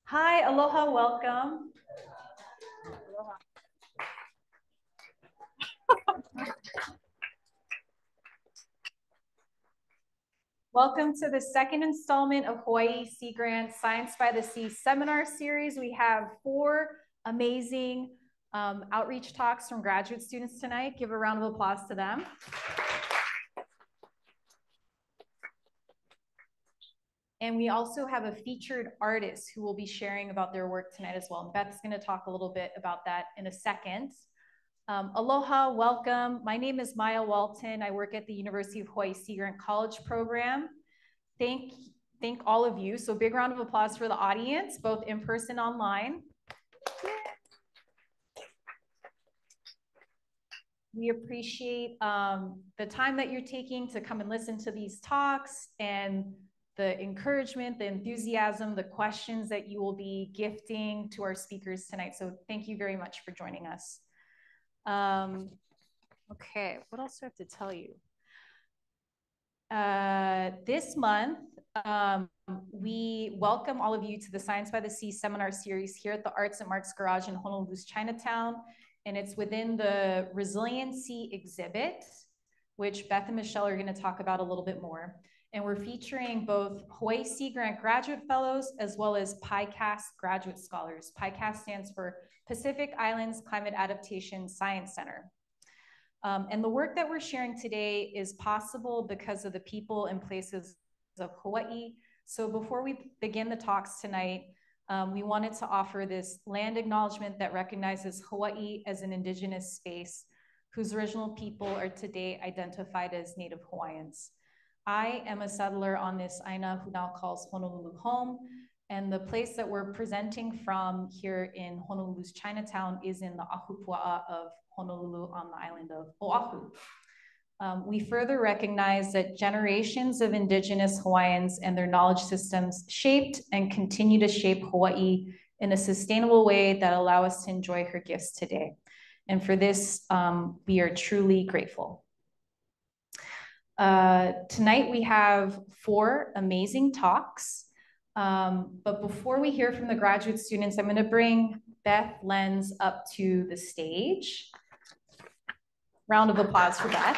Hi, aloha, welcome. Welcome to the second installment of Hawaii Sea Grant Science by the Sea seminar series. We have 4 amazing outreach talks from graduate students tonight. Give a round of applause to them. And we also have a featured artist who will be sharing about their work tonight as well. And Beth's going to talk a little bit about that in a second. Aloha, welcome. My name is Maya Walton. I work at the University of Hawaii Sea Grant College program. Thank all of you. So big round of applause for the audience, both in person and online. We appreciate the time that you're taking to come and listen to these talks and the encouragement, the enthusiasm, the questions that you will be gifting to our speakers tonight. So thank you very much for joining us. Okay, what else do I have to tell you? This month, we welcome all of you to the Science by the Sea seminar series here at the Arts and Marks Garage in Honolulu's Chinatown. And it's within the Resiliency exhibit, which Beth and Michelle are going to talk about a little bit more. And we're featuring both Hawaii Sea Grant graduate fellows as well as PICAST graduate scholars. PICAST stands for Pacific Islands Climate Adaptation Science Center. And the work that we're sharing today is possible because of the people and places of Hawaii. So before we begin the talks tonight, we wanted to offer this land acknowledgement that recognizes Hawaii as an indigenous space whose original people are today identified as Native Hawaiians. I am a settler on this aina who now calls Honolulu home, and the place that we're presenting from here in Honolulu's Chinatown is in the ahupua'a of Honolulu on the island of Oahu. We further recognize that generations of indigenous Hawaiians and their knowledge systems shaped and continue to shape Hawaii in a sustainable way that allow us to enjoy her gifts today. And for this, we are truly grateful. Tonight we have 4 amazing talks. But before we hear from the graduate students, I'm going to bring Beth Lenz up to the stage. Round of applause for Beth.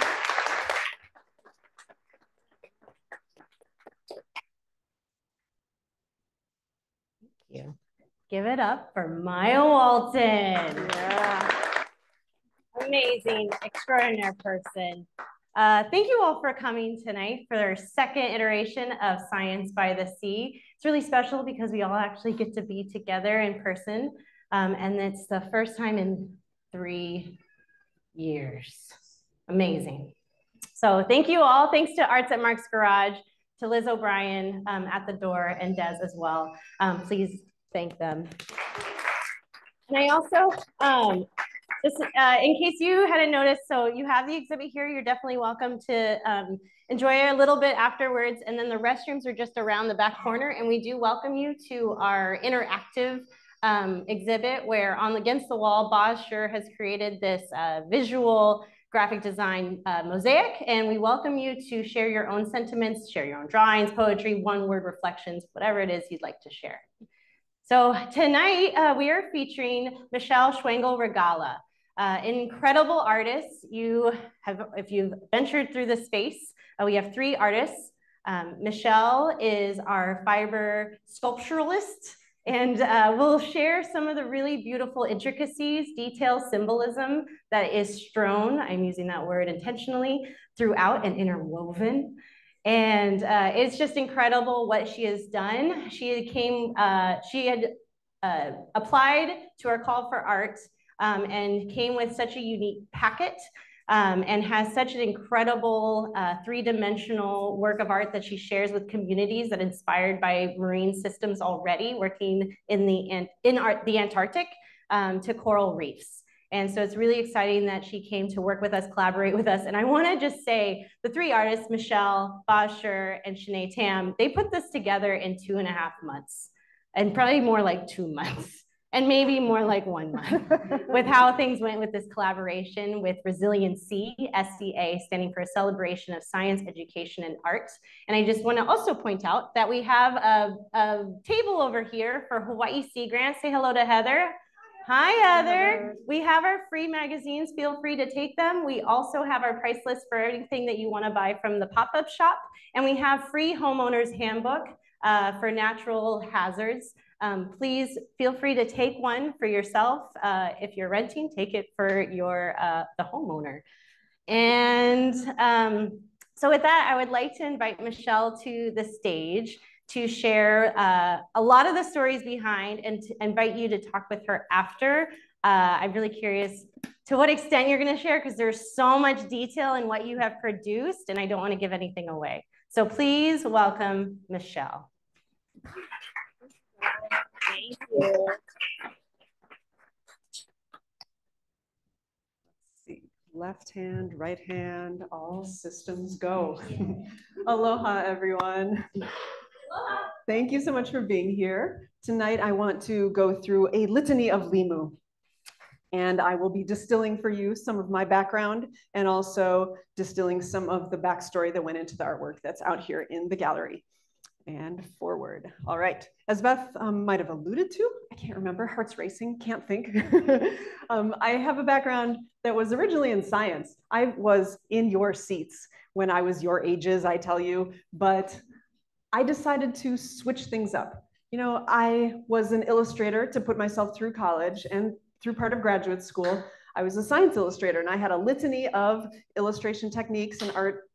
Thank you. Give it up for Maya Walton. Yeah. Amazing, extraordinary person. Thank you all for coming tonight for our second iteration of Science by the Sea. It's really special because we all actually get to be together in person, and it's the first time in 3 years. Amazing. So thank you all. Thanks to Arts at Marks Garage, to Liz O'Brien at the door, and Des as well. Please thank them. And I also, just in case you hadn't noticed, so you have the exhibit here. You're definitely welcome to enjoy it a little bit afterwards. And then the restrooms are just around the back corner. And we do welcome you to our interactive exhibit where against the wall, Boz Sure has created this visual graphic design mosaic. And we welcome you to share your own sentiments, share your own drawings, poetry, one-word reflections, whatever it is you'd like to share. So tonight we are featuring Michelle Schwengel-Regala. Incredible artists. If you've ventured through the space, we have 3 artists. Michelle is our fiber sculpturalist, and we'll share some of the really beautiful intricacies, details, symbolism that is strewn, I'm using that word intentionally, throughout and interwoven. And it's just incredible what she has done. She had applied to our call for art and came with such a unique packet and has such an incredible 3-dimensional work of art that she shares with communities that are inspired by marine systems already working in the Antarctic to coral reefs. And so it's really exciting that she came to work with us, collaborate with us. And I want to just say the 3 artists, Michelle, Boz Sure, and Shanae Tam, they put this together in 2.5 months, and probably more like 2 months. and maybe more like 1 month with how things went with this collaboration with Resiliency, SCA, standing for Celebration of Science, Education, and Art. And I just want to also point out that we have a table over here for Hawaii Sea Grants. Say hello to Heather. Hi, Heather. We have our free magazines. Feel free to take them. We also have our price list for everything that you want to buy from the pop-up shop. And we have free homeowners handbook for natural hazards. Please feel free to take one for yourself. If you're renting, take it for your the homeowner. And so with that, I would like to invite Michelle to the stage to share a lot of the stories behind and to invite you to talk with her after. I'm really curious to what extent you're going to share, because there's so much detail in what you have produced, and I don't want to give anything away. So please welcome Michelle. Thank you. Let's see. Left hand, right hand, all systems go. Aloha, everyone. Aloha. Thank you so much for being here. Tonight, I want to go through a litany of limu. And I will be distilling for you some of my background and also distilling some of the backstory that went into the artwork that's out here in the gallery. And forward. All right. As Beth might have alluded to, I can't remember, heart's racing, can't think. I have a background that was originally in science. I was in your seats when I was your ages, I tell you, but I decided to switch things up. You know, I was an illustrator to put myself through college, and through part of graduate school, I was a science illustrator, and I had a litany of illustration techniques and art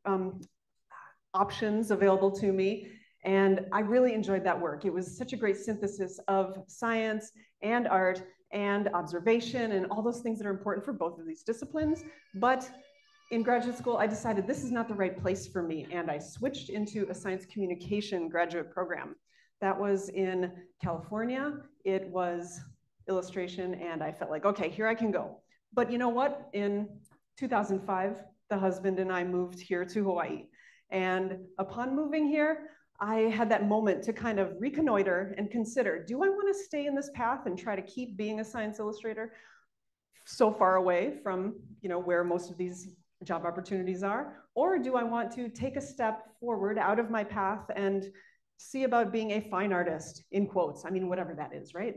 options available to me. And I really enjoyed that work. It was such a great synthesis of science and art and observation and all those things that are important for both of these disciplines. But in graduate school, I decided this is not the right place for me. And I switched into a science communication graduate program. That was in California. It was illustration. And I felt like, okay, here I can go. But you know what? In 2005, the husband and I moved here to Hawaii. And upon moving here, I had that moment to kind of reconnoiter and consider, do I want to stay in this path and try to keep being a science illustrator so far away from, you know, where most of these job opportunities are? Or do I want to take a step forward out of my path and see about being a fine artist, in quotes? I mean, whatever that is, right?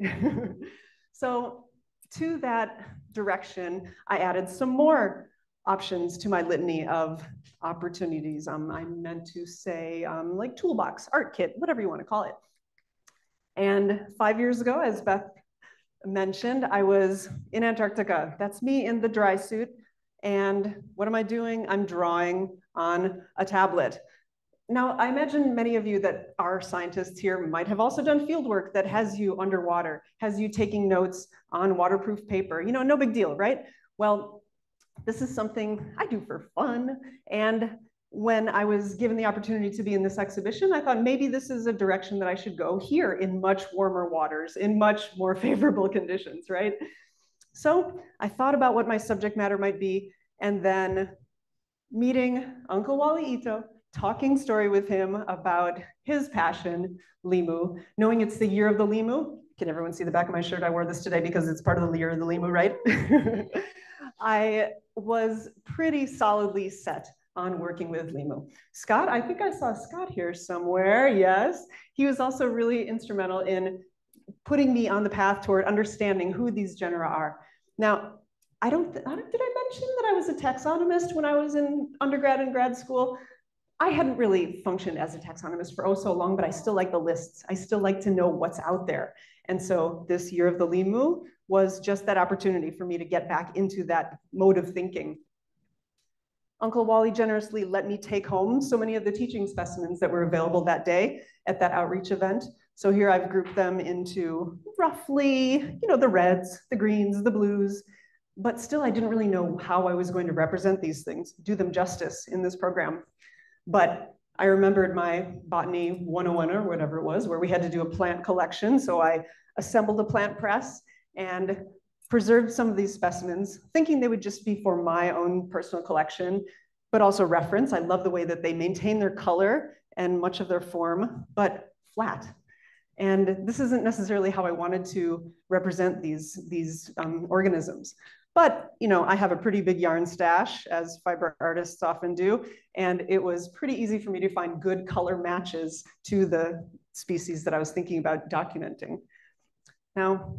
So to that direction, I added some more options to my litany of opportunities. I meant to say like toolbox, art kit, whatever you want to call it. And 5 years ago, as Beth mentioned, I was in Antarctica. That's me in the dry suit. And what am I doing? I'm drawing on a tablet. Now, I imagine many of you that are scientists here might have also done field work that has you underwater, has you taking notes on waterproof paper. You know, no big deal, right? Well, this is something I do for fun. And when I was given the opportunity to be in this exhibition, I thought maybe this is a direction that I should go here in much warmer waters, in much more favorable conditions, right? So I thought about what my subject matter might be, and then meeting Uncle Wally Ito, talking story with him about his passion, limu, knowing it's the year of the limu. Can everyone see the back of my shirt? I wore this today because it's part of the year of the limu, right? I was pretty solidly set on working with limu. Scott, I think I saw Scott here somewhere, yes. He was also really instrumental in putting me on the path toward understanding who these genera are. Now, did I mention that I was a taxonomist when I was in undergrad and grad school? I hadn't really functioned as a taxonomist for oh so long, but I still like the lists. I still like to know what's out there. And so this year of the limu was just that opportunity for me to get back into that mode of thinking. Uncle Wally generously let me take home so many of the teaching specimens that were available that day at that outreach event. So here I've grouped them into roughly, you know, the reds, the greens, the blues, but still I didn't really know how I was going to represent these things, do them justice in this program. But I remembered my botany 101 or whatever it was, where we had to do a plant collection. So I assembled a plant press and preserved some of these specimens, thinking they would just be for my own personal collection, but also reference. I love the way that they maintain their color and much of their form, but flat. And this isn't necessarily how I wanted to represent these organisms. But, you know, I have a pretty big yarn stash, as fiber artists often do, and it was pretty easy for me to find good color matches to the species that I was thinking about documenting. Now,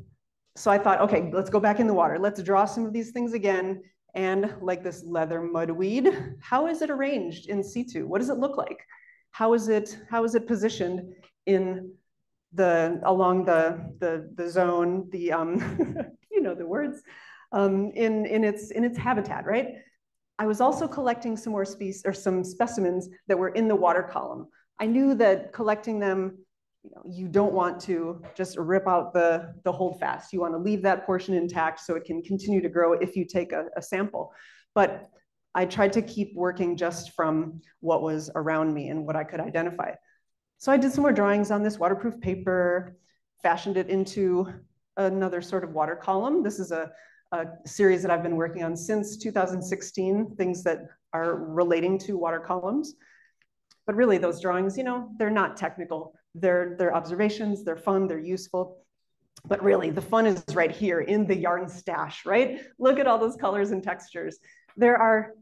so I thought, okay, let's go back in the water. Let's draw some of these things again. And like this leather mudweed, how is it arranged in situ? What does it look like? How is it positioned in along the zone, you know the words, in its habitat, right? I was also collecting some more species or some specimens that were in the water column. I knew that collecting them, you know, you don't want to just rip out the holdfast. You want to leave that portion intact so it can continue to grow if you take a sample. But I tried to keep working just from what was around me and what I could identify. So I did some more drawings on this waterproof paper, fashioned it into another sort of water column. This is a series that I've been working on since 2016, things that are relating to water columns. But really those drawings, you know, they're not technical. They're observations, they're fun, they're useful. But really the fun is right here in the yarn stash, right? Look at all those colors and textures. There are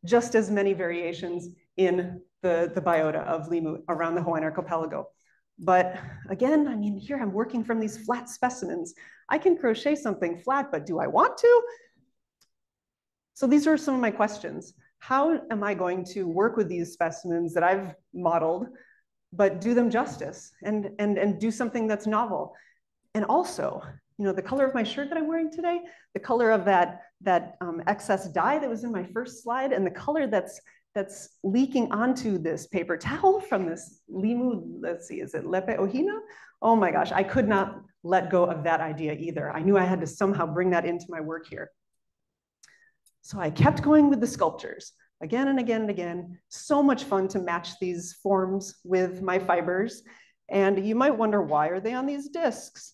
just as many variations in the biota of limu around the Hawaiian archipelago. But again, I mean, here I'm working from these flat specimens. I can crochet something flat, but do I want to? So these are some of my questions. How am I going to work with these specimens that I've modeled, but do them justice and do something that's novel? And also, you know, the color of my shirt that I'm wearing today, the color of that excess dye that was in my first slide, and the color that's leaking onto this paper towel from this limu, let's see, is it lepe ohina? Oh my gosh, I could not let go of that idea either. I knew I had to somehow bring that into my work here. So I kept going with the sculptures again and again and again. So much fun to match these forms with my fibers. And you might wonder, why are they on these discs?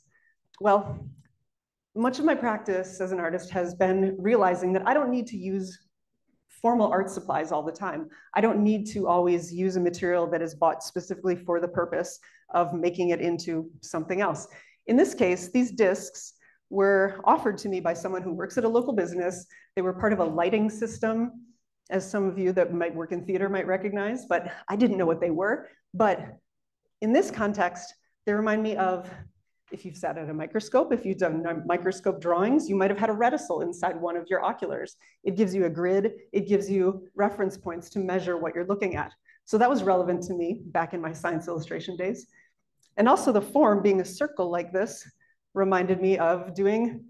Well, much of my practice as an artist has been realizing that I don't need to use formal art supplies all the time. I don't need to always use a material that is bought specifically for the purpose of making it into something else. In this case, these discs were offered to me by someone who works at a local business. They were part of a lighting system, as some of you that might work in theater might recognize, but I didn't know what they were. But in this context, they remind me of, if you've sat at a microscope, if you've done microscope drawings, you might have had a reticule inside one of your oculars. It gives you a grid, it gives you reference points to measure what you're looking at. So that was relevant to me back in my science illustration days. And also the form being a circle like this reminded me of doing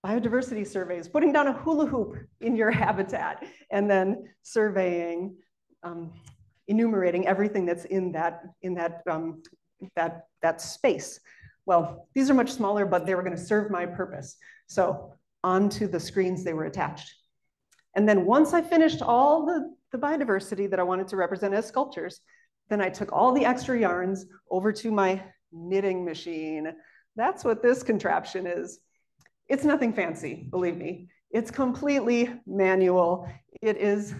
biodiversity surveys, putting down a hula hoop in your habitat, and then surveying, enumerating everything that's in that space. Well, these are much smaller, but they were going to serve my purpose. So onto the screens they were attached. And then once I finished all the biodiversity that I wanted to represent as sculptures, then I took all the extra yarns over to my knitting machine. That's what this contraption is. It's nothing fancy, believe me. It's completely manual. It is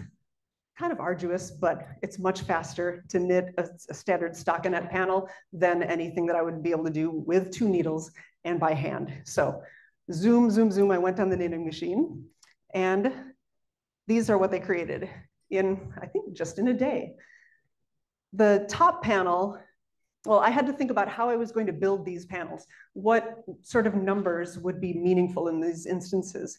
kind of arduous, but it's much faster to knit a standard stockinette panel than anything that I would be able to do with 2 needles and by hand. So zoom, zoom, zoom, I went on the knitting machine, and these are what they created in, I think, just in a day. The top panel, well, I had to think about how I was going to build these panels. What sort of numbers would be meaningful in these instances?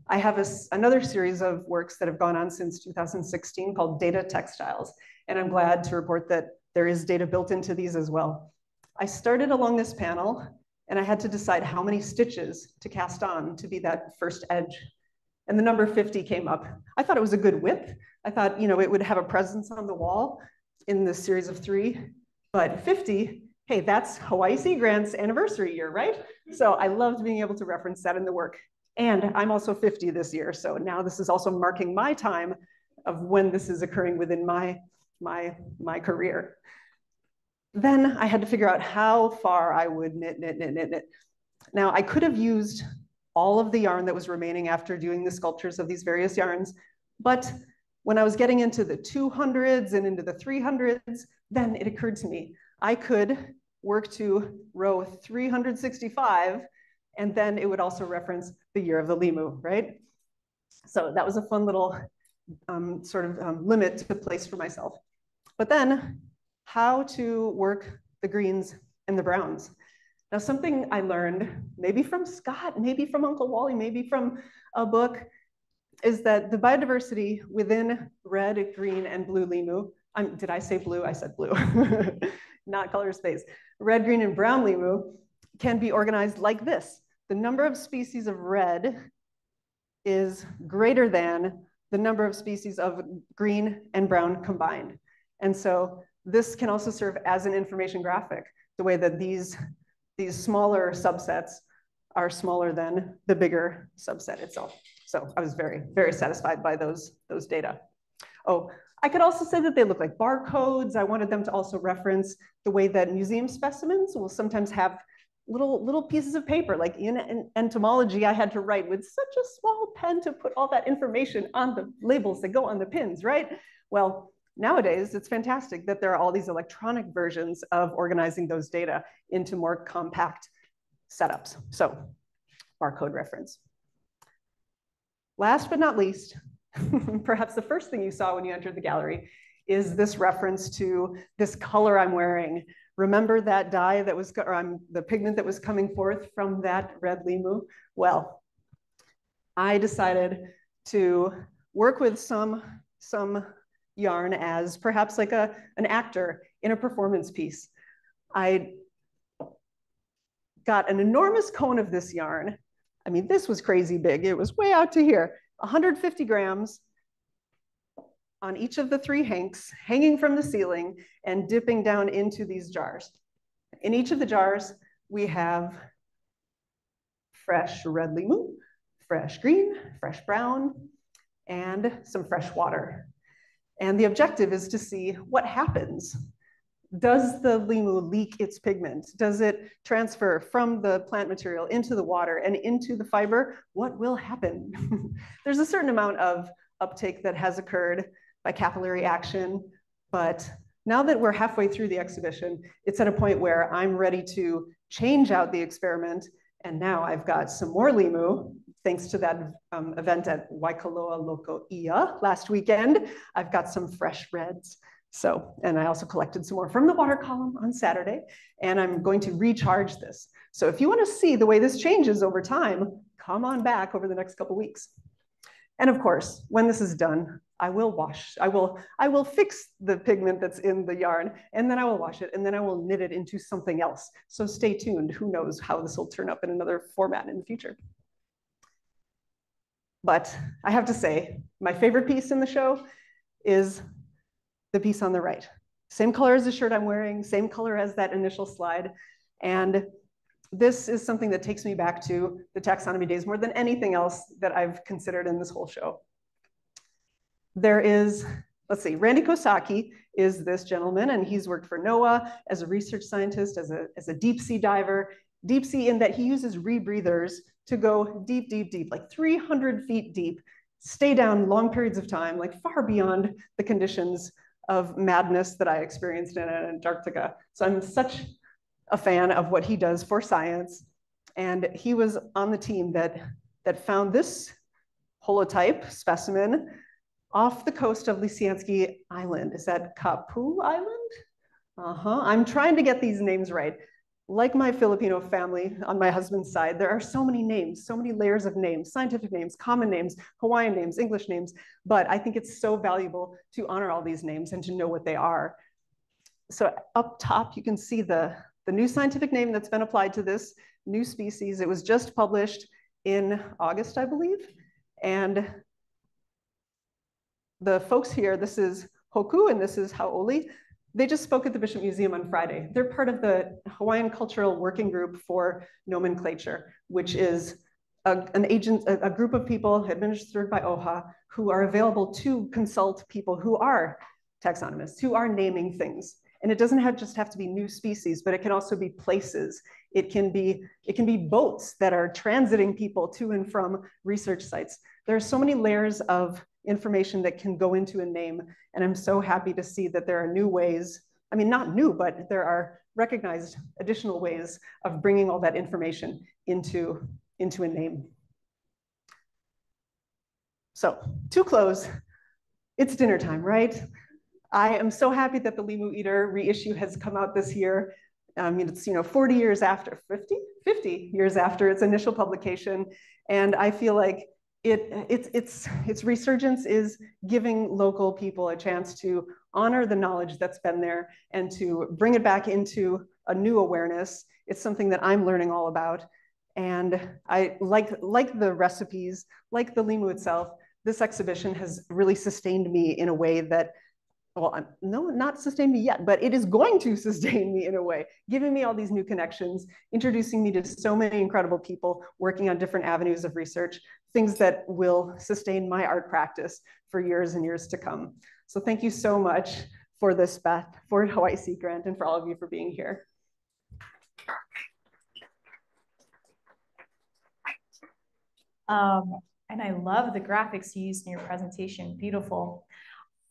I have another series of works that have gone on since 2016 called Data Textiles. And I'm glad to report that there is data built into these as well. I started along this panel, and I had to decide how many stitches to cast on to be that first edge. And the number 50 came up. I thought it was a good width. I thought, you know, it would have a presence on the wall in this series of 3. But 50, hey, that's Hawaii Sea Grant's anniversary year, right? So I loved being able to reference that in the work. And I'm also 50 this year. So now this is also marking my time of when this is occurring within my career. Then I had to figure out how far I would knit. Now I could have used all of the yarn that was remaining after doing the sculptures of these various yarns. But when I was getting into the 200s and into the 300s, then it occurred to me, I could work to row 365, and then it would also reference the year of the lemur, right? So that was a fun little limit to place for myself. But then how to work the greens and the browns. Now, something I learned, maybe from Scott, maybe from Uncle Wally, maybe from a book, is that the biodiversity within red, green, and blue lemur, did I say blue? I said blue, not color space. Red, green, and brown lemur can be organized like this. The number of species of red is greater than the number of species of green and brown combined. And so this can also serve as an information graphic, the way that these smaller subsets are smaller than the bigger subset itself. So I was very, very satisfied by those data. Oh, I could also say that they look like barcodes. I wanted them to also reference the way that museum specimens will sometimes have little pieces of paper. Like in entomology, I had to write with such a small pen to put all that information on the labels that go on the pins, right? Well, nowadays, it's fantastic that there are all these electronic versions of organizing those data into more compact setups. So, barcode reference. Last but not least, perhaps the first thing you saw when you entered the gallery is this reference to this color I'm wearing. Remember that dye that was, or the pigment that was coming forth from that red lemur? Well, I decided to work with some yarn as perhaps like an actor in a performance piece. I got an enormous cone of this yarn. I mean, this was crazy big. It was way out to here, 150 grams on each of the 3 hanks, hanging from the ceiling and dipping down into these jars. In each of the jars, we have fresh red lemur, fresh green, fresh brown, and some fresh water. And the objective is to see what happens. Does the lemur leak its pigment? Does it transfer from the plant material into the water and into the fiber? What will happen? There's a certain amount of uptake that has occurred by capillary action, but now that we're halfway through the exhibition, it's at a point where I'm ready to change out the experiment. And now I've got some more lemur, thanks to that event at Waikoloa Loko Ia last weekend. I've got some fresh reds. So, and I also collected some more from the water column on Saturday, and I'm going to recharge this. So if you want to see the way this changes over time, come on back over the next couple weeks. And of course, when this is done, I will wash, I will fix the pigment that's in the yarn, and then I will wash it, and then I will knit it into something else. So stay tuned. Who knows how this will turn up in another format in the future. But I have to say, my favorite piece in the show is the piece on the right. Same color as the shirt I'm wearing, same color as that initial slide. And this is something that takes me back to the taxonomy days more than anything else that I've considered in this whole show. There is, let's see, Randy Kosaki is this gentleman, and he's worked for NOAA as a research scientist, as a deep sea diver. Deep sea in that he uses rebreathers to go deep, deep, deep, like 300 feet deep, stay down long periods of time, like far beyond the conditions of madness that I experienced in Antarctica. So I'm such a fan of what he does for science. And he was on the team that found this holotype specimen off the coast of Lisiansky Island. Is that Kapu Island? I'm trying to get these names right. Like my Filipino family on my husband's side, there are so many names, so many layers of names, scientific names, common names, Hawaiian names, English names, but I think it's so valuable to honor all these names and to know what they are. So up top, you can see the new scientific name that's been applied to this new species. It was just published in August, I believe. And the folks here, this is Hoku and this is Haoli. They just spoke at the Bishop Museum on Friday. They're part of the Hawaiian Cultural Working Group for Nomenclature, which is a group of people administered by OHA who are available to consult people who are taxonomists, who are naming things. And it doesn't just have to be new species, but it can also be places. It can be boats that are transiting people to and from research sites. There are so many layers of information that can go into a name. And I'm so happy to see that there are new ways I mean, not new, but there are recognized additional ways of bringing all that information into a name. So to close, it's dinner time, right? I am so happy that the Limu Eater reissue has come out this year. I mean, it's 40 years after, 50 years after its initial publication. And I feel like its resurgence is giving local people a chance to honor the knowledge that's been there and to bring it back into a new awareness. It's something that I'm learning all about. And I like the recipes, like the Limu itself, this exhibition has really sustained me in a way that, well, no, not sustained me yet, but it is going to sustain me in a way, giving me all these new connections, introducing me to so many incredible people working on different avenues of research, things that will sustain my art practice for years and years to come. So thank you so much for this, Beth, for Hawaii Sea Grant, and for all of you for being here. And I love the graphics you used in your presentation, beautiful.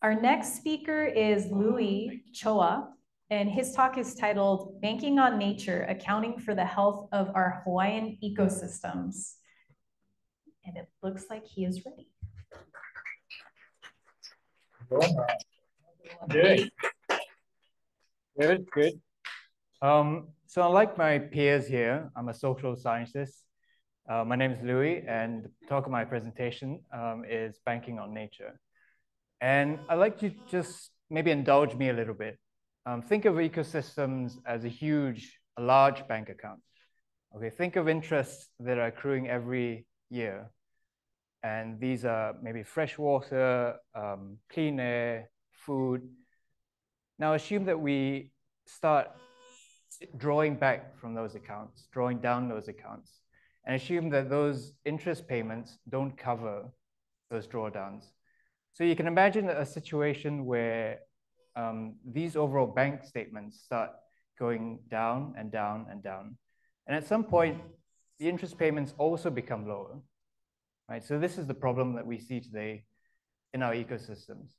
Our next speaker is Louis Chua, and his talk is titled Banking on Nature, Accounting for the Health of Our Hawaiian Ecosystems. And it looks like he is ready. Good. Good. So unlike my peers here, I'm a social scientist. My name is Louis, and the talk of my presentation is Banking on Nature. And I'd like you to just maybe indulge me a little bit. Think of ecosystems as a large bank account. Okay, think of interests that are accruing every year. And these are maybe fresh water, clean air, food. Now assume that we start drawing back from those accounts, drawing down those accounts, and assume that those interest payments don't cover those drawdowns. So you can imagine a situation where these overall bank statements start going down and down and down. And at some point, the interest payments also become lower, right? So this is the problem that we see today in our ecosystems.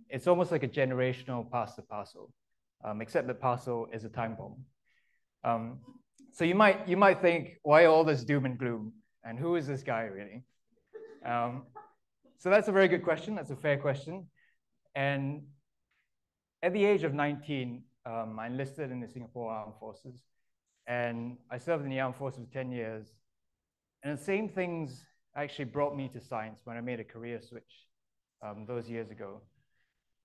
It's almost like a generational pass the parcel, except that parcel is a time bomb. So you might think, why all this doom and gloom? And who is this guy really? So that's a very good question. That's a fair question. And at the age of 19, I enlisted in the Singapore Armed Forces. And I served in the Armed Forces for 10 years. And the same things actually brought me to science when I made a career switch those years ago.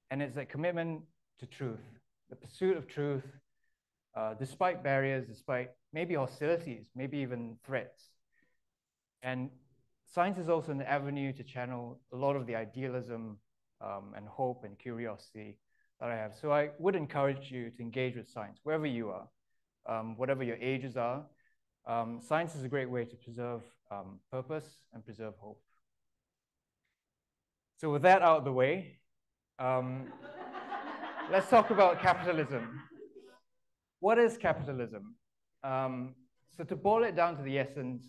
And it's that commitment to truth, the pursuit of truth, despite barriers, despite maybe hostilities, maybe even threats. And science is also an avenue to channel a lot of the idealism and hope and curiosity that I have. So I would encourage you to engage with science, wherever you are, whatever your ages are. Science is a great way to preserve purpose and preserve hope. So with that out of the way, let's talk about capitalism. What is capitalism? So to boil it down to the essence,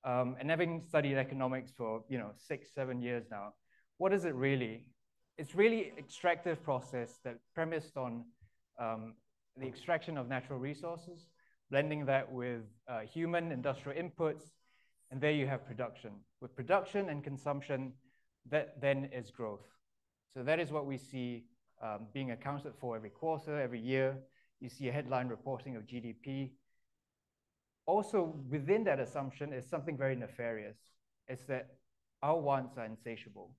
and having studied economics for 6-7 years now, what is it really? It's really an extractive process that premised on the extraction of natural resources, blending that with human industrial inputs, and there you have production. With production and consumption, that then is growth. So that is what we see being accounted for every quarter, every year. You see a headline reporting of GDP. Also, within that assumption is something very nefarious. It's that our wants are insatiable,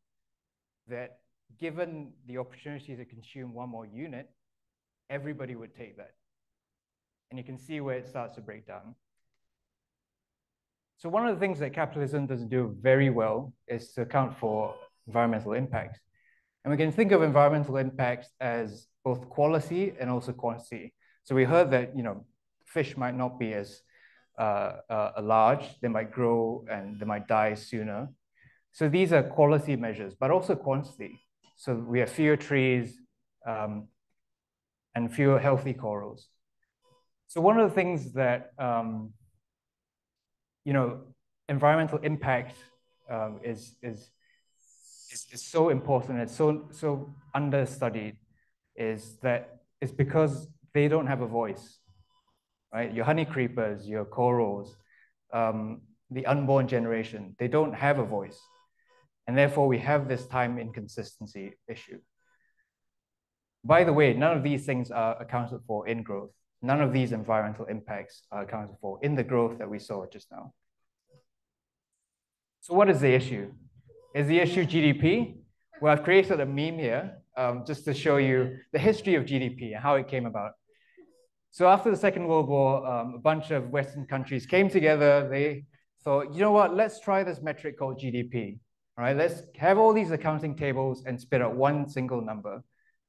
that given the opportunity to consume one more unit, everybody would take that. And you can see where it starts to break down. So one of the things that capitalism doesn't do very well is to account for environmental impacts. And we can think of environmental impacts as both quality and also quantity. So we heard that fish might not be as large, they might grow and they might die sooner. So these are quality measures, but also quantity. So we have fewer trees and fewer healthy corals. So one of the things that environmental impact is so important, it's so understudied, is it's because they don't have a voice, right? Your honey creepers, your corals, the unborn generation, they don't have a voice. And therefore, we have this time inconsistency issue. By the way, none of these things are accounted for in growth. None of these environmental impacts are accounted for in the growth that we saw just now. So what is the issue? Is the issue GDP? Well, I've created a meme here just to show you the history of GDP and how it came about. So after the Second World War, a bunch of Western countries came together. They thought, you know what, let's try this metric called GDP. All right, let's have all these accounting tables and spit out one single number.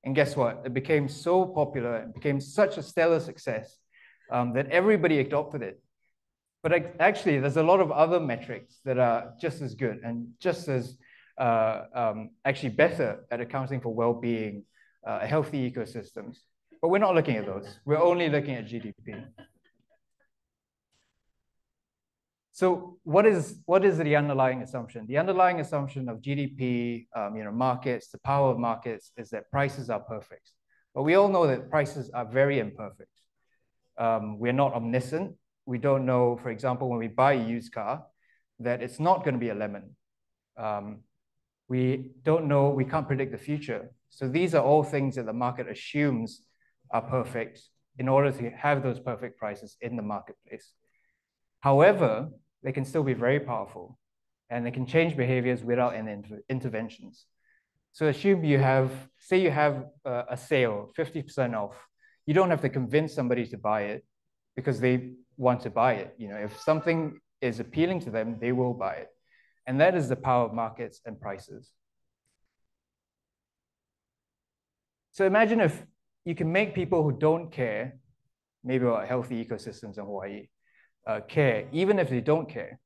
And guess what? It became so popular, it became such a stellar success that everybody adopted it. But actually, there's a lot of other metrics that are just as good and just as actually better at accounting for well-being, healthy ecosystems. But we're not looking at those. We're only looking at GDP. So what is the underlying assumption? The underlying assumption of GDP, markets, the power of markets is that prices are perfect. But we all know that prices are very imperfect. We're not omniscient. We don't know, for example, when we buy a used car, that it's not going to be a lemon. We don't know, we can't predict the future. So these are all things that the market assumes are perfect in order to have those perfect prices in the marketplace. However, they can still be very powerful and they can change behaviors without any interventions. So assume you have, say you have a sale, 50% off. You don't have to convince somebody to buy it because they want to buy it. You know, if something is appealing to them, they will buy it. And that is the power of markets and prices. So imagine if you can make people who don't care, maybe about healthy ecosystems in Hawaii, care, even if they don't care.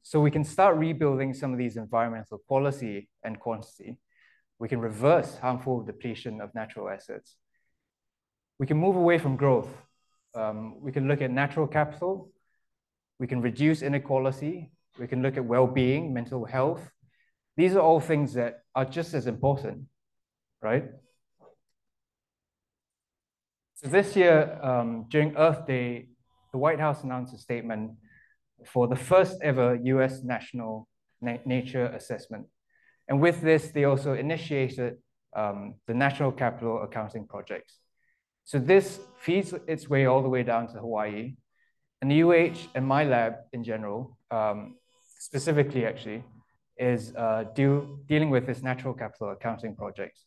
So we can start rebuilding some of these environmental quality and quantity. We can reverse harmful depletion of natural assets. We can move away from growth. We can look at natural capital. We can reduce inequality. We can look at well-being, mental health. These are all things that are just as important, right? So this year, during Earth Day, the White House announced a statement for the first ever US national nature assessment. And with this, they also initiated the National Capital Accounting Projects. So this feeds its way all the way down to Hawaii. And the UH and my lab in general, specifically actually, is dealing with this Natural Capital Accounting Projects.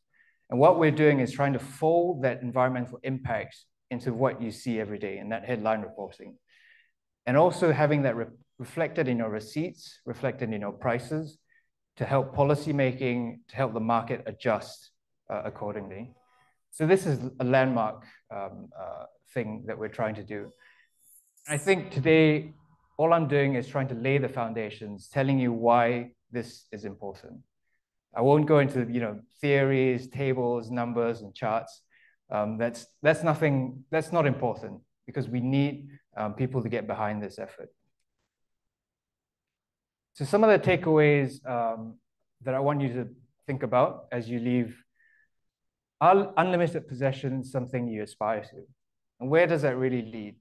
And what we're doing is trying to fold that environmental impact into what you see every day in that headline reporting. And also having that reflected in your receipts, reflected in your prices, to help policymaking, to help the market adjust accordingly. So this is a landmark thing that we're trying to do. I think today, all I'm doing is trying to lay the foundations, telling you why this is important. I won't go into theories, tables, numbers, and charts. That's not important because we need people to get behind this effort. So some of the takeaways that I want you to think about as you leave: are unlimited possessions something you aspire to? And where does that really lead?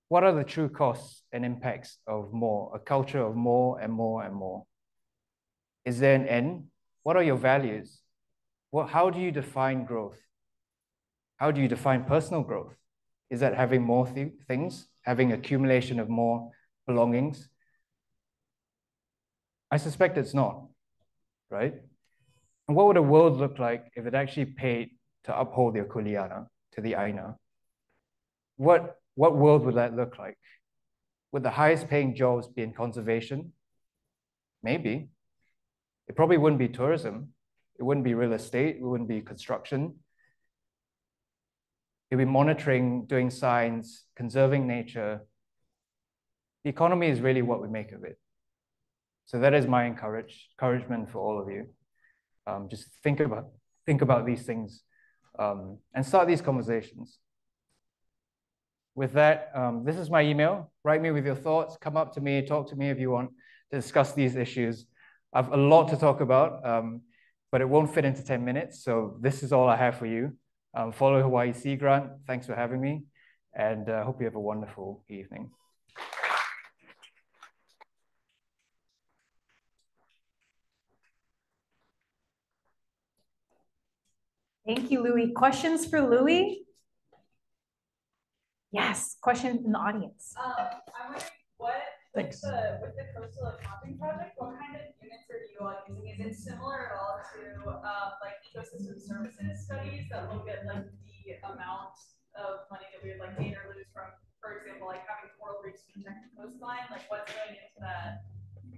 What are the true costs and impacts of more, a culture of more and more and more? Is there an end? What are your values? How do you define growth? How do you define personal growth? Is that having more things, having accumulation of more belongings? I suspect it's not, right? And what would a world look like if it actually paid to uphold your kuleana, to the aina? What world would that look like? Would the highest paying jobs be in conservation? Maybe. It probably wouldn't be tourism. It wouldn't be real estate. It wouldn't be construction. It'd be monitoring, doing science, conserving nature. The economy is really what we make of it. So that is my encouragement for all of you. Just think about these things and start these conversations. With that, this is my email. Write me with your thoughts. Come up to me. Talk to me if you want to discuss these issues. I have a lot to talk about. but it won't fit into 10 minutes. So this is all I have for you. Follow Hawaii Sea Grant. Thanks for having me. And I hope you have a wonderful evening. Thank you, Louis. Questions for Louis? Yes, question in the audience. I'm wondering what, Thanks. with the coastal accounting project, what kind of units are you all using? Is it similar at all to like ecosystem services studies that look at like the amount of money that we would like gain or lose from, for example, like having coral reefs protect the coastline? Like what's going into that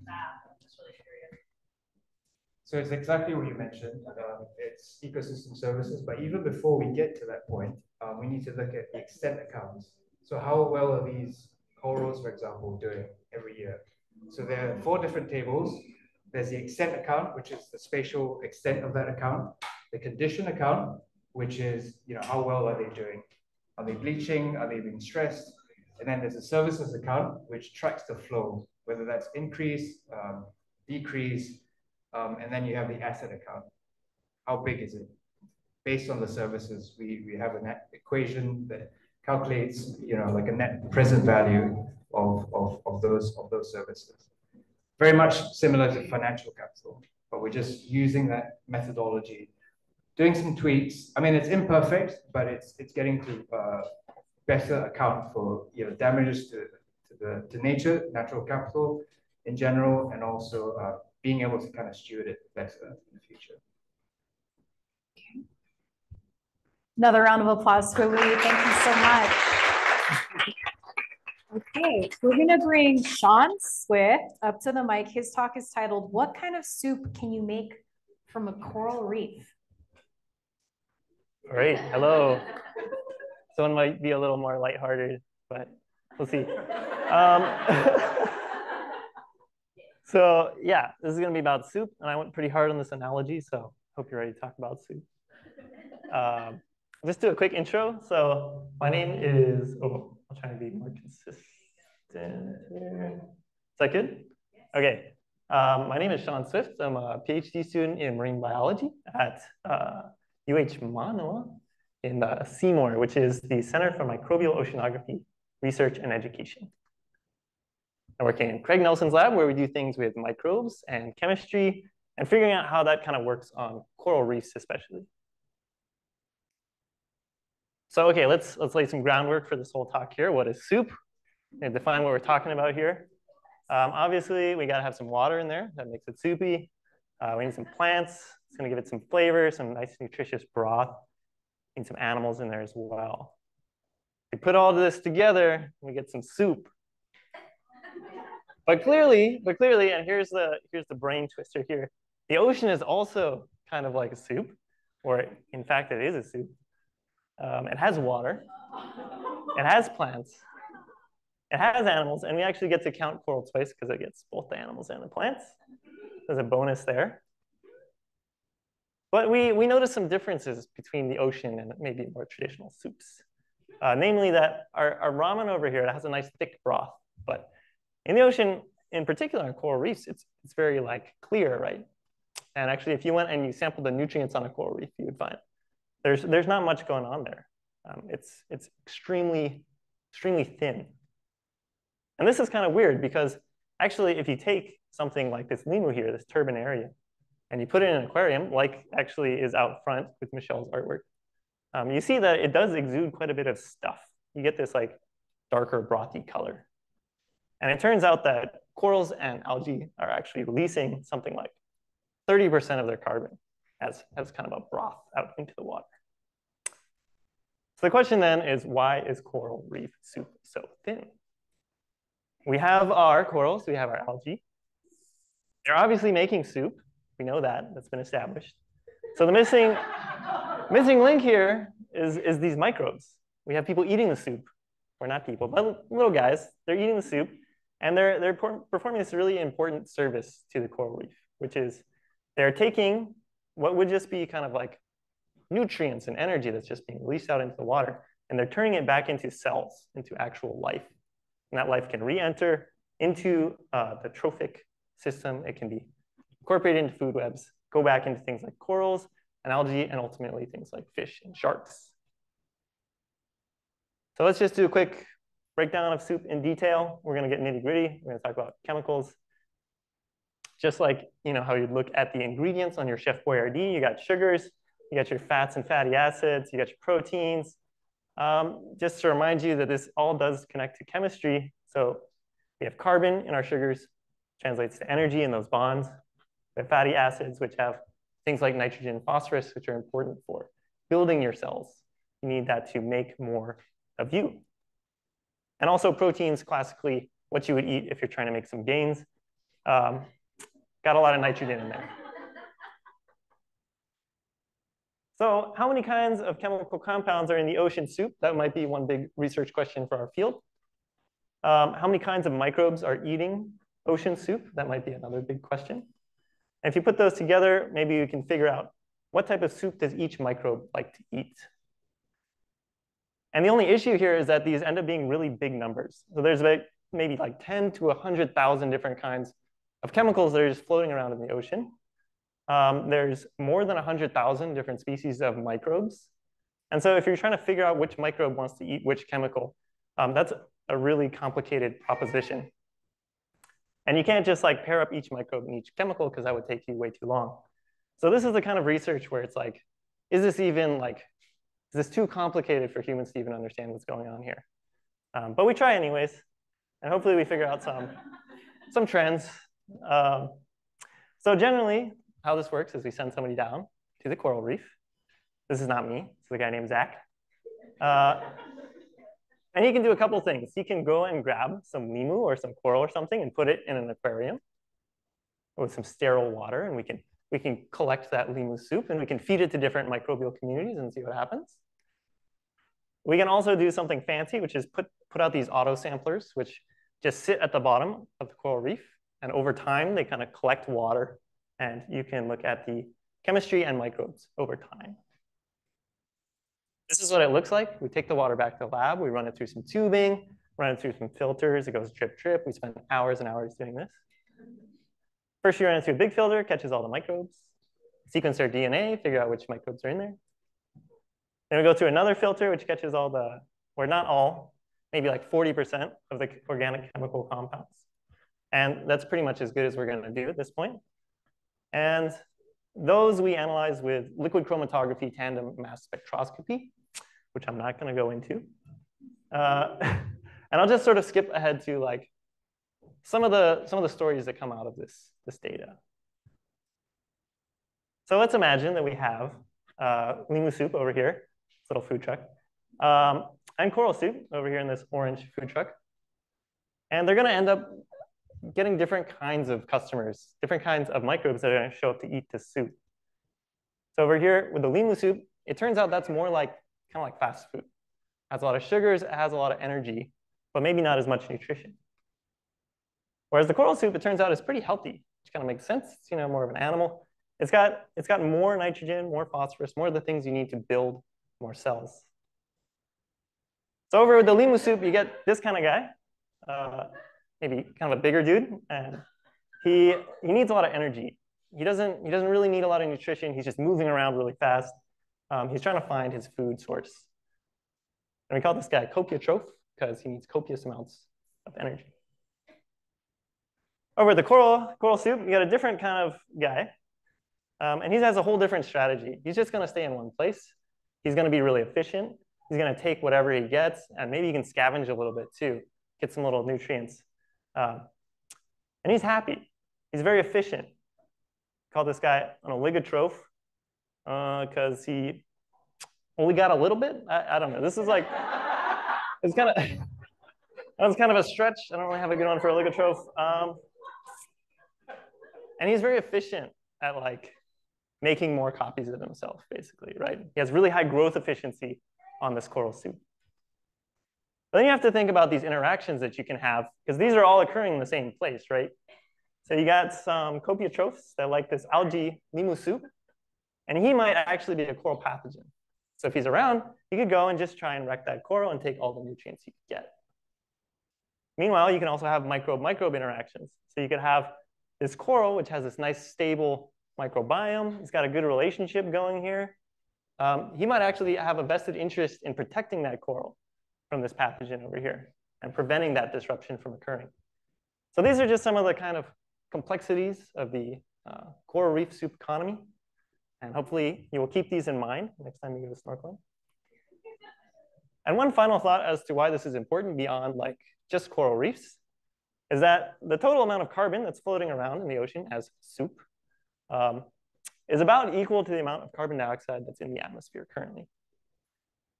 math? I'm just really curious. So it's exactly what you mentioned. It's ecosystem services, but even before we get to that point, we need to look at the extent accounts. So how well are these corals, for example, doing every year? So there are 4 different tables. There's the extent account, which is the spatial extent of that account. The condition account, which is, how well are they doing? Are they bleaching? Are they being stressed? And then there's a services account, which tracks the flow, whether that's increase, decrease, and then you have the asset account. How big is it? Based on the services, we have a net equation that calculates, like a net present value of those services. Very much similar to financial capital, but we're just using that methodology, doing some tweaks. I mean, it's imperfect, but it's getting to better account for damages to nature, natural capital in general, and also being able to kind of steward it better in the future. Another round of applause for Louis. Thank you so much. Okay, we're going to bring Sean Swift up to the mic. His talk is titled, "What kind of soup can you make from a coral reef?" All right, hello. Someone might be a little more lighthearted, but we'll see. So yeah, this is gonna be about soup, and I went pretty hard on this analogy, so hope you're ready to talk about soup. Just do a quick intro. So my name is, I'll try to be more consistent here. Is that good? Okay. My name is Sean Swift. I'm a PhD student in marine biology at UH Manoa in Seymour, which is the Center for Microbial Oceanography Research and Education. I'm working in Craig Nelson's lab, where we do things with microbes and chemistry and figuring out how that kind of works on coral reefs, especially. So, okay, let's lay some groundwork for this whole talk here. What is soup? And define what we're talking about here. Obviously, we got to have some water in there. That makes it soupy. We need some plants. It's going to give it some flavor, some nice nutritious broth. We need some animals in there as well. We put all this together, we get some soup. But clearly, and here's the brain twister here. The ocean is also kind of like a soup, or in fact, it is a soup. It has water, it has plants, it has animals, and we actually get to count coral twice because it gets both the animals and the plants. There's a bonus there. But we notice some differences between the ocean and maybe more traditional soups. Namely that our ramen over here, it has a nice thick broth, but in the ocean, in particular on coral reefs, it's very like clear, right? And actually, if you went and you sampled the nutrients on a coral reef, you would find there's not much going on there. It's extremely thin. And this is kind of weird because actually, if you take something like this limu here, this turbinaria, and you put it in an aquarium, like actually is out front with Michelle's artwork, you see that it does exude quite a bit of stuff. You get this like darker brothy color. And it turns out that corals and algae are actually releasing something like 30% of their carbon as kind of a broth out into the water. So the question then is, why is coral reef soup so thin? We have our corals, we have our algae. They're obviously making soup. We know that, that's been established. So the missing link here is these microbes. We have people eating the soup, or not people, but little guys, they're eating the soup, and they're performing this really important service to the coral reef, which is they're taking what would just be kind of like nutrients and energy that's just being released out into the water, and they're turning it back into cells, into actual life. And that life can re-enter into the trophic system. It can be incorporated into food webs, go back into things like corals and algae, and ultimately things like fish and sharks. So let's just do a quick breakdown of soup in detail. We're going to get nitty gritty. We're going to talk about chemicals. Just like how you'd look at the ingredients on your Chef Boyardee, you got sugars, you got your fats and fatty acids, you got your proteins. Just to remind you that this all does connect to chemistry. So we have carbon in our sugars, translates to energy in those bonds. We have fatty acids, which have things like nitrogen and phosphorus, which are important for building your cells. You need that to make more of you. And also proteins, classically, what you would eat if you're trying to make some gains. Got a lot of nitrogen in there. So how many kinds of chemical compounds are in the ocean soup? That might be one big research question for our field. How many kinds of microbes are eating ocean soup? That might be another big question. And if you put those together, maybe you can figure out what type of soup does each microbe like to eat. And the only issue here is that these end up being really big numbers. So there's maybe like 10 to 100,000 different kinds of chemicals that are just floating around in the ocean. There's more than 100,000 different species of microbes. And so if you're trying to figure out which microbe wants to eat which chemical, that's a really complicated proposition. And you can't just like pair up each microbe and each chemical because that would take you way too long. So this is the kind of research where it's like, is this too complicated for humans to even understand what's going on here? But we try anyways, and hopefully we figure out some trends. So generally, how this works is we send somebody down to the coral reef. This is not me, it's the guy named Zach. And he can do a couple things. He can go and grab some limu or some coral or something and put it in an aquarium with some sterile water, and we can collect that limu soup and we can feed it to different microbial communities and see what happens. We can also do something fancy, which is put out these auto samplers, which just sit at the bottom of the coral reef. And over time, they kind of collect water. And you can look at the chemistry and microbes over time. This is what it looks like. We take the water back to the lab. We run it through some tubing, run it through some filters. It goes drip, drip. We spend hours and hours doing this. First, you run it through a big filter, catches all the microbes, sequence their DNA, figure out which microbes are in there. Then we go through another filter, which catches all the, or not all, maybe like 40% of the organic chemical compounds. And that's pretty much as good as we're going to do at this point. And those we analyze with liquid chromatography tandem mass spectroscopy, which I'm not going to go into. And I'll just sort of skip ahead to like some of the stories that come out of this data. So let's imagine that we have limu soup over here, this little food truck, and coral soup over here in this orange food truck. And they're going to end up getting different kinds of customers, different kinds of microbes that are going to show up to eat this soup. So over here with the limu soup, it turns out that's more like kind of like fast food. It has a lot of sugars, it has a lot of energy, but maybe not as much nutrition. Whereas the coral soup, it turns out is pretty healthy, which kind of makes sense. It's more of an animal. It's got more nitrogen, more phosphorus, more of the things you need to build more cells. So over with the limu soup, you get this kind of guy, maybe kind of a bigger dude, and he needs a lot of energy. He doesn't really need a lot of nutrition. He's just moving around really fast. He's trying to find his food source. And we call this guy copiotroph because he needs copious amounts of energy. Over the coral soup, you got a different kind of guy. And he has a whole different strategy. He's just going to stay in one place. He's going to be really efficient. He's going to take whatever he gets, and maybe he can scavenge a little bit too, get some little nutrients. And he's happy. He's very efficient. Call this guy an oligotroph because he only got a little bit. I don't know. This is like, it's kind of, that was kind of a stretch. I don't really have a good one for oligotroph. And he's very efficient at like making more copies of himself, basically, right? He has really high growth efficiency on this coral soup. But then you have to think about these interactions that you can have, because these are all occurring in the same place, right? So you got some copiotrophs that like this algae limu soup, and he might actually be a coral pathogen. So if he's around, he could go and just try and wreck that coral and take all the nutrients he could get. Meanwhile, you can also have microbe-microbe interactions. So you could have this coral, which has this nice stable microbiome. He's got a good relationship going here. He might actually have a vested interest in protecting that coral from this pathogen over here and preventing that disruption from occurring. So these are just some of the kind of complexities of the coral reef soup economy. And hopefully you will keep these in mind next time you go snorkeling. And one final thought as to why this is important beyond like just coral reefs is that the total amount of carbon that's floating around in the ocean as soup is about equal to the amount of carbon dioxide that's in the atmosphere currently.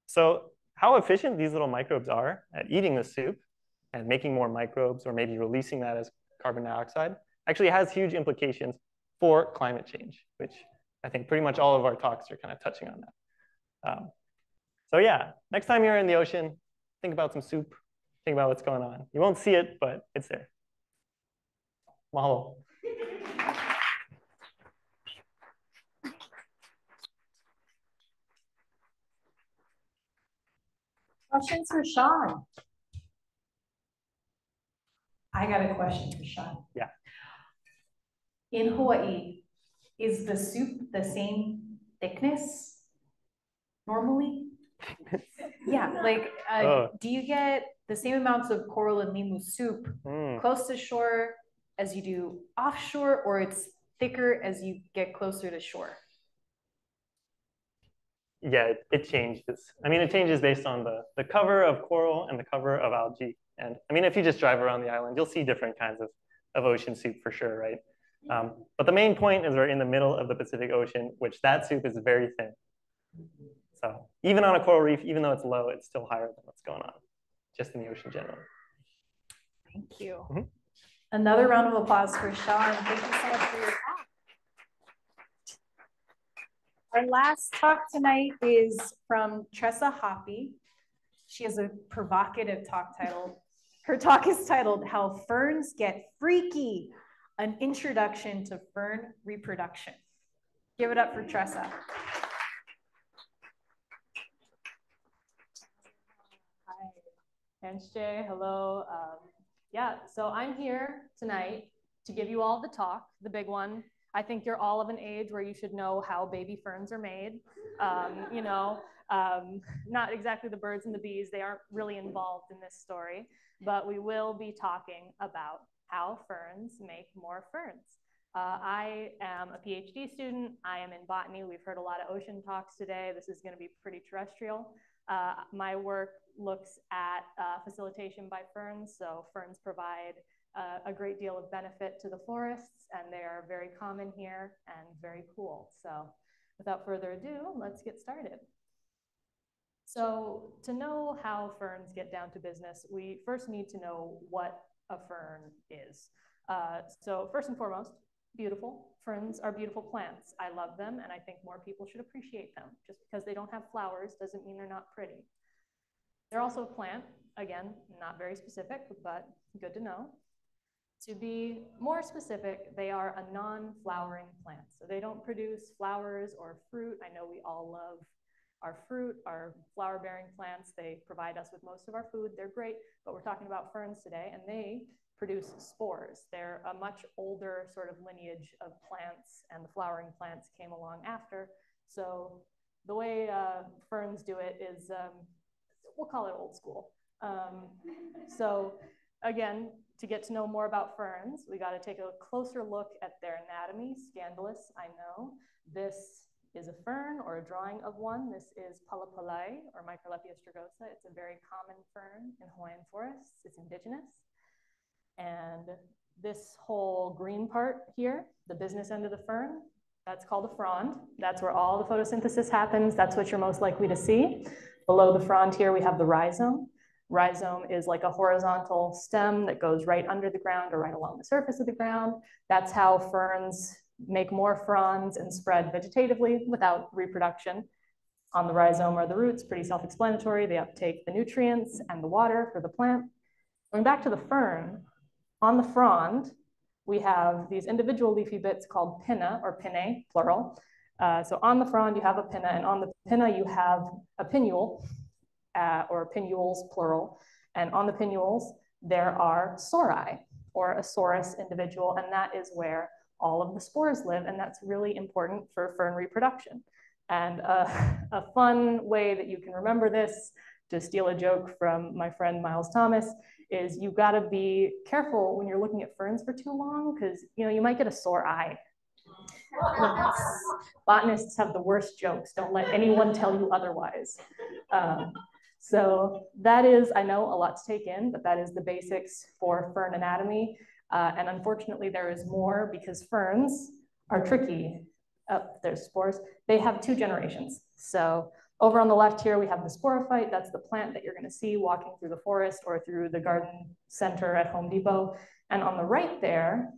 So how efficient these little microbes are at eating the soup and making more microbes or maybe releasing that as carbon dioxide actually has huge implications for climate change, which I think pretty much all of our talks are kind of touching on that. So yeah, next time you're in the ocean, think about some soup, think about what's going on. You won't see it, but it's there. Mahalo. Questions for Sean? I got a question for Sean. Yeah. In Hawaii, is the soup the same thickness normally? Yeah, like do you get the same amounts of coral and limu soup close to shore as you do offshore, or it's thicker as you get closer to shore? Yeah, it changes. I mean, it changes based on the cover of coral and the cover of algae. And I mean, if you just drive around the island, you'll see different kinds of ocean soup for sure, right? But the main point is we're in the middle of the Pacific Ocean, which that soup is very thin. So even on a coral reef, even though it's low, it's still higher than what's going on, just in the ocean generally. Thank you. Another round of applause for Sean. Thank you so much for your talk. Our last talk tonight is from Tressa Hoppe. She has a provocative talk title. Her talk is titled How Ferns Get Freaky, an introduction to fern reproduction. Give it up for Tressa. Jay, hello. Yeah, so I'm here tonight to give you all the talk, the big one. I think you're all of an age where you should know how baby ferns are made. You know, not exactly the birds and the bees, they aren't really involved in this story, but we will be talking about how ferns make more ferns. I am a PhD student. I am in botany. We've heard a lot of ocean talks today. This is going to be pretty terrestrial. My work looks at facilitation by ferns. So ferns provide a great deal of benefit to the forests, and they are very common here and very cool. So without further ado, let's get started. So to know how ferns get down to business, we first need to know what a fern is. So first and foremost, beautiful. Ferns are beautiful plants. I love them, and I think more people should appreciate them. Just because they don't have flowers doesn't mean they're not pretty. They're also a plant. Again, not very specific, but good to know. To be more specific, they are a non-flowering plant. So they don't produce flowers or fruit. I know we all love our fruit, our flower-bearing plants. They provide us with most of our food. They're great, but we're talking about ferns today, and they produce spores. They're a much older sort of lineage of plants, and the flowering plants came along after. So the way ferns do it is, we'll call it old school. So again, to get to know more about ferns, we got to take a closer look at their anatomy. Scandalous, I know. This is a fern or a drawing of one. This is Palapalai or Microlepia strigosa. It's a very common fern in Hawaiian forests. It's indigenous. And this whole green part here, the business end of the fern, that's called a frond. That's where all the photosynthesis happens. That's what you're most likely to see. Below the frond here, we have the rhizome. Rhizome is like a horizontal stem that goes right under the ground or right along the surface of the ground. That's how ferns make more fronds and spread vegetatively without reproduction. On the rhizome are the roots, pretty self-explanatory. They uptake the nutrients and the water for the plant. Going back to the fern, on the frond, we have these individual leafy bits called pinna or pinnae, plural. So on the frond, you have a pinna, and on the pinna, you have a pinnule, or pinnules, plural. And on the pinnules, there are sori, or a sorus individual, and that is where all of the spores live, and that's really important for fern reproduction. And a fun way that you can remember this, to steal a joke from my friend Miles Thomas, is you gotta be careful when you're looking at ferns for too long, because you might get a sore eye. Botanists have the worst jokes. Don't let anyone tell you otherwise. So that is, I know, a lot to take in, but that is the basics for fern anatomy. And unfortunately, there is more because ferns are tricky. There's spores. They have 2 generations. So over on the left here, we have the sporophyte. That's the plant that you're going to see walking through the forest or through the garden center at Home Depot. And on the right there,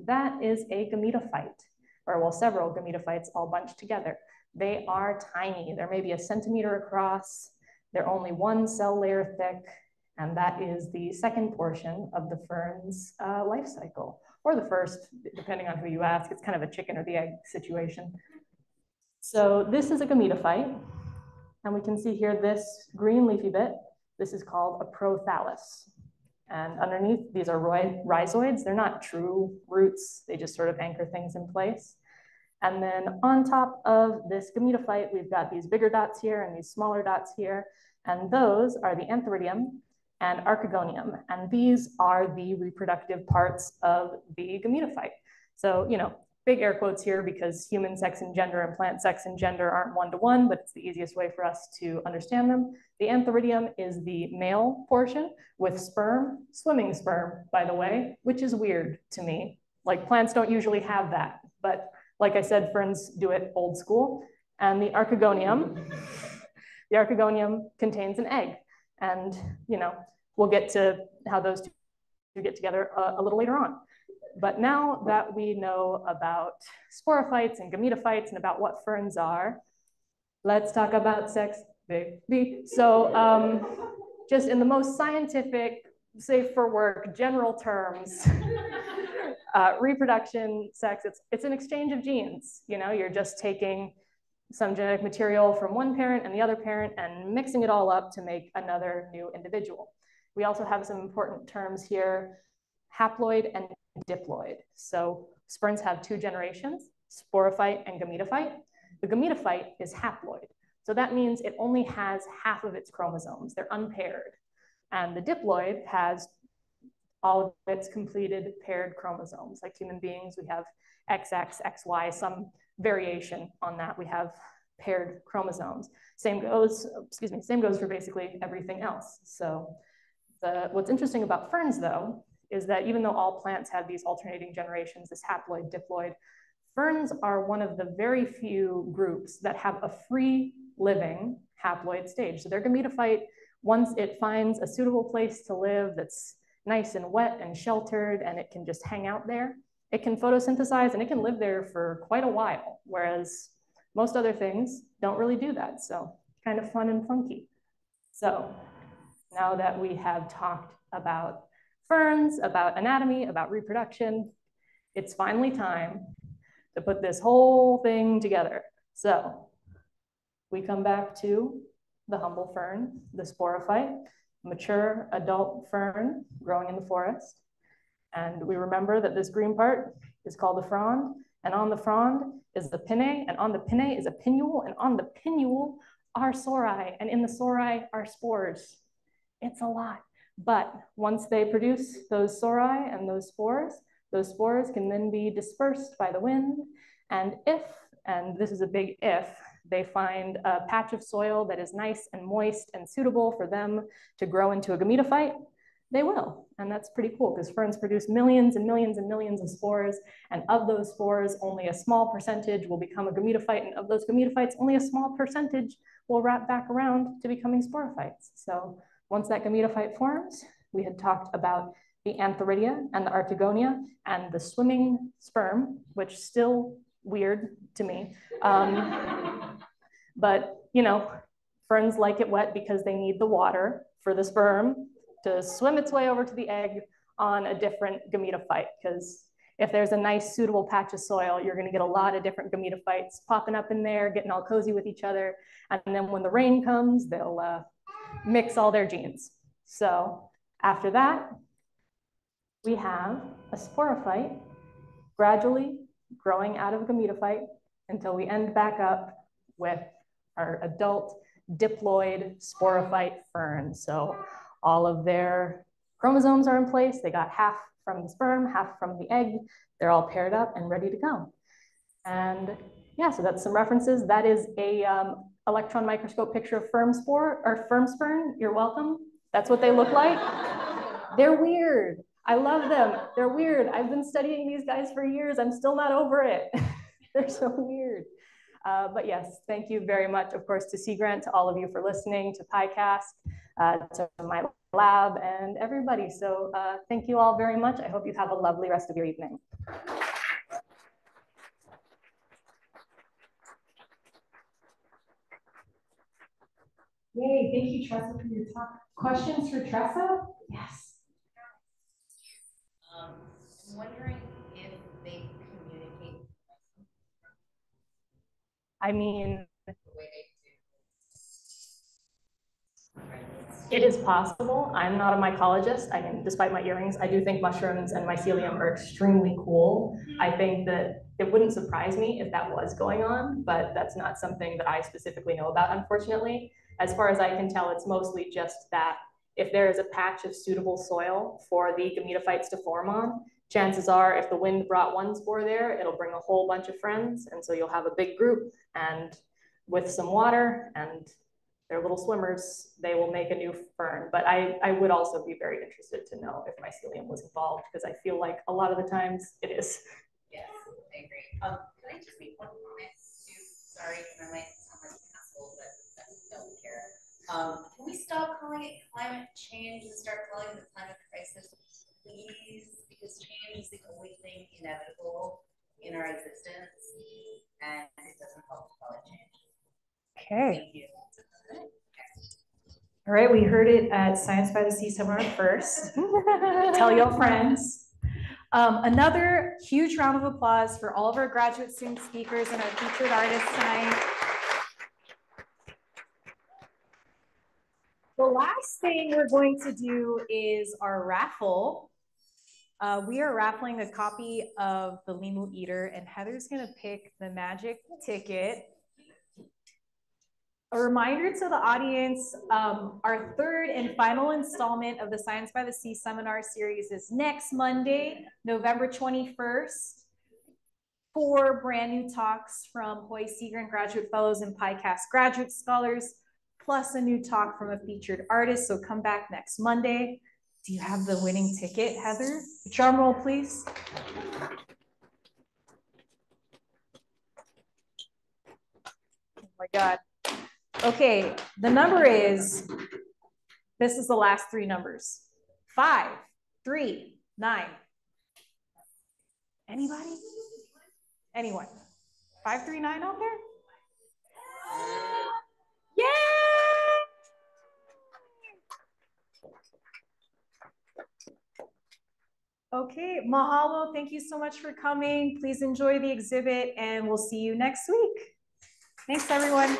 that is a gametophyte, or well, several gametophytes all bunched together. They are tiny. They're maybe 1 centimeter across. They're only 1 cell layer thick. And that is the second portion of the fern's life cycle, or the first, depending on who you ask. It's kind of a chicken or the egg situation. So this is a gametophyte. And we can see here this green leafy bit. This is called a prothallus. And underneath, these are rhizoids. They're not true roots. They just sort of anchor things in place. And then on top of this gametophyte, we've got these bigger dots here and these smaller dots here. And those are the antheridium and archegonium. And these are the reproductive parts of the gametophyte. So, big air quotes here because human sex and gender and plant sex and gender aren't one-to-one, but it's the easiest way for us to understand them. The antheridium is the male portion with sperm, swimming sperm, by the way, which is weird to me. Like, plants don't usually have that, but like I said, ferns do it old school. And the archegonium contains an egg. And, we'll get to how those two get together a little later on. But now that we know about sporophytes and gametophytes and about what ferns are, let's talk about sex, baby. So just in the most scientific, safe for work, general terms, reproduction, sex, it's an exchange of genes. You're just taking some genetic material from one parent and the other parent and mixing it all up to make another new individual. We also have some important terms here, haploid and diploid. So ferns have 2 generations, sporophyte and gametophyte. The gametophyte is haploid. So that means it only has half of its chromosomes. They're unpaired. And the diploid has all of its completed paired chromosomes. Like human beings, we have XX, XY, some variation on that. We have paired chromosomes. Same goes for basically everything else. So what's interesting about ferns, though, is that even though all plants have these alternating generations, this haploid, diploid, ferns are one of the very few groups that have a free living haploid stage. So their gametophyte, once it finds a suitable place to live that's nice and wet and sheltered and it can just hang out there, it can photosynthesize and it can live there for quite a while, whereas most other things don't really do that. So kind of fun and funky. So now that we have talked about ferns, about anatomy, about reproduction, it's finally time to put this whole thing together. So we come back to the humble fern, the sporophyte, mature adult fern growing in the forest. And we remember that this green part is called the frond, and on the frond is the pinnae, and on the pinnae is a pinnule, and on the pinnule are sori, and in the sori are spores. It's a lot. But once they produce those sori and those spores can then be dispersed by the wind. And if, and this is a big if, they find a patch of soil that is nice and moist and suitable for them to grow into a gametophyte, they will. And that's pretty cool because ferns produce millions and millions and millions of spores. And of those spores, only a small percentage will become a gametophyte. And of those gametophytes, only a small percentage will wrap back around to becoming sporophytes. So once that gametophyte forms, we had talked about the antheridia and the archegonia and the swimming sperm, which still weird to me. But, ferns like it wet because they need the water for the sperm to swim its way over to the egg on a different gametophyte. Because if there's a nice suitable patch of soil, you're going to get a lot of different gametophytes popping up in there, getting all cozy with each other. And then when the rain comes, they'll mix all their genes. So after that, we have a sporophyte gradually growing out of a gametophyte until we end back up with our adult diploid sporophyte fern. So all of their chromosomes are in place. They got half from the sperm, half from the egg. They're all paired up and ready to go. And yeah, so that's some references. That is a electron microscope picture of Ferns fern. You're welcome. That's what they look like. They're weird. I love them. They're weird. I've been studying these guys for years. I'm still not over it. They're so weird. But yes, thank you very much, of course, to Sea Grant, to all of you for listening, to PyCast, to my lab, and everybody. So thank you all very much. I hope you have a lovely rest of your evening. Yay, thank you, Tressa, for your talk. Questions for Tressa? Yes. I'm wondering if they communicate. I mean, it is possible. I'm not a mycologist. I mean, despite my earrings, I do think mushrooms and mycelium are extremely cool. I think that it wouldn't surprise me if that was going on, but that's not something that I specifically know about, unfortunately. As far as I can tell, it's mostly just that if there is a patch of suitable soil for the gametophytes to form on, chances are if the wind brought one spore there, it'll bring a whole bunch of friends. And so you'll have a big group, and with some water and their little swimmers, they will make a new fern. But I would also be very interested to know if mycelium was involved, because I feel like a lot of the times it is. Yes, I agree. Can I just make one comment too? Sorry, I might sound like an asshole, but I don't care. Can we stop calling it climate change and start calling it the climate crisis, please? Because change is the only thing inevitable in our existence, and it doesn't help to call it change. Okay. Thank you. All right, we heard it at Science by the Sea seminar first. Tell your friends. Another huge round of applause for all of our graduate student speakers and our featured artists tonight. The last thing we're going to do is our raffle. We are raffling a copy of The Limu Eater, and Heather's gonna pick the magic ticket. A reminder to the audience, our third and final installment of the Science by the Sea seminar series is next Monday, November 21st. 4 brand new talks from Hawaii Sea Grant graduate fellows and PyCast graduate scholars, plus a new talk from a featured artist. So come back next Monday. Do you have the winning ticket, Heather? Drum roll, please. Oh my God. Okay, the number is, this is the last 3 numbers. 5, 3, 9. Anybody? Anyone? 539 out there? Yay! Okay, mahalo. Thank you so much for coming. Please enjoy the exhibit, and we'll see you next week. Thanks, everyone.